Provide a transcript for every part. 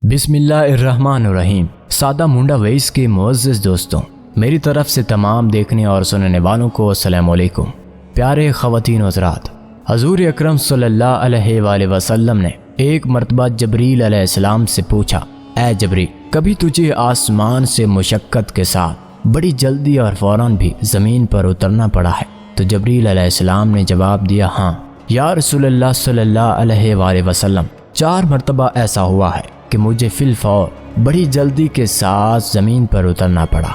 بسم اللہ الرحمن الرحیم۔ سادہ منڈا ویس کے معزز دوستوں، میری طرف سے تمام دیکھنے اور سننے والوں کو السلام علیکم۔ پیارے خواتین و حضرات، حضور اکرم صلی اللہ علیہ وآلہ وسلم نے ایک مرتبہ جبریل علیہ السلام سے پوچھا، اے جبریل، کبھی تجھے آسمان سے مشقت کے ساتھ بڑی جلدی اور فوراً بھی زمین پر اترنا پڑا ہے؟ تو جبریل علیہ السلام نے جواب دیا، ہاں یا رسول اللہ صلی اللہ علیہ وآلہ وسلم، 4 مرتبہ ایسا ہوا ہے کہ مجھے فی الفور بڑی جلدی کے ساتھ زمین پر اترنا پڑا۔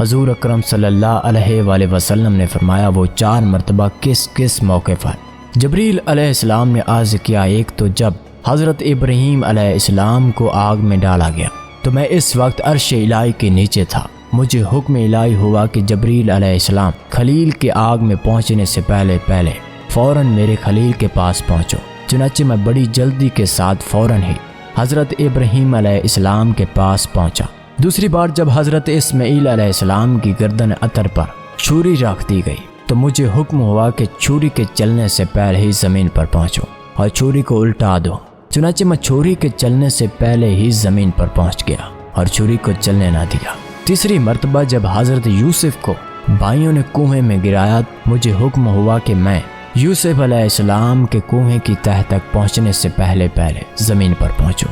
حضور اکرم صلی اللہ علیہ وآلہ وسلم نے فرمایا، وہ 4 مرتبہ کس کس موقع پر؟ جبریل علیہ السلام نے عرض کیا، ایک تو جب حضرت ابراہیم علیہ السلام کو آگ میں ڈالا گیا تو میں اس وقت عرش الہی کے نیچے تھا، مجھے حکم الہی ہوا کہ جبریل علیہ السلام خلیل کے آگ میں پہنچنے سے پہلے فوراً میرے خلیل کے پاس پہنچو۔ چنانچہ میں بڑی جلدی کے ساتھ فوراً ہی حضرت ابراہیم علیہ السلام کے پاس پہنچا۔ دوسری بار جب حضرت اسماعیل علیہ السلام کی گردن عطر پر چھری رکھ دی گئی تو مجھے حکم ہوا کہ چھری کے چلنے سے پہلے ہی زمین پر پہنچو اور چھری کو الٹا دو۔ چنانچہ میں چھری کے چلنے سے پہلے ہی زمین پر پہنچ گیا اور چھری کو چلنے نہ دیا۔ تیسری مرتبہ جب حضرت یوسف کو بھائیوں نے کنویں میں گرایا، مجھے حکم ہوا کہ میں یوسف علیہ السلام کے کنویں کی تہہ تک پہنچنے سے پہلے زمین پر پہنچوں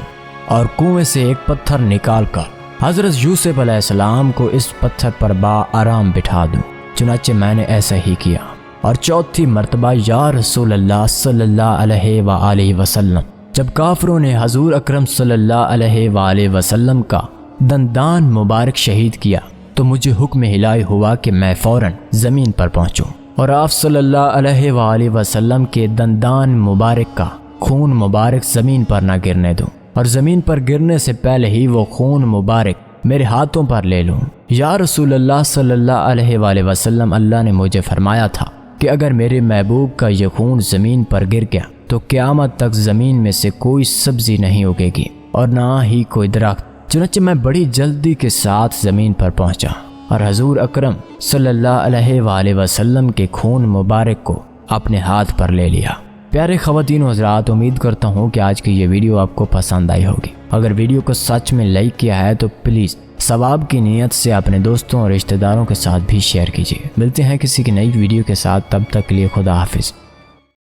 اور کنویں سے ایک پتھر نکال کر حضرت یوسف علیہ السلام کو اس پتھر پر آرام بٹھا دوں۔ چنانچہ میں نے ایسا ہی کیا۔ اور چوتھی مرتبہ یا رسول اللہ صلی اللہ علیہ وآلہ وسلم، جب کافروں نے حضور اکرم صلی اللہ علیہ وآلہ وسلم کا دندان مبارک شہید کیا تو مجھے حکم الہی ہوا کہ میں فوراً زمین پر پہنچوں اور آپ صلی اللہ علیہ وآلہ وسلم کے دندان مبارک کا خون مبارک زمین پر نہ گرنے دوں اور زمین پر گرنے سے پہلے ہی وہ خون مبارک میرے ہاتھوں پر لے لوں۔ یا رسول اللہ صلی اللہ علیہ وآلہ وسلم، اللہ نے مجھے فرمایا تھا کہ اگر میرے محبوب کا یہ خون زمین پر گر گیا تو قیامت تک زمین میں سے کوئی سبزی نہیں اگے گی اور نہ ہی کوئی درخت۔ چنانچہ میں بڑی جلدی کے ساتھ زمین پر پہنچا اور حضور اکرم صلی اللہ علیہ وآلہ وسلم کے خون مبارک کو اپنے ہاتھ پر لے لیا۔ پیارے خواتین و حضرات، امید کرتا ہوں کہ آج کی یہ ویڈیو آپ کو پسند آئی ہوگی۔ اگر ویڈیو کو سچ میں لائک کیا ہے تو پلیز ثواب کی نیت سے اپنے دوستوں اور رشتہ داروں کے ساتھ بھی شیئر کیجیے۔ ملتے ہیں کسی کی نئی ویڈیو کے ساتھ، تب تک کے لیے خدا حافظ۔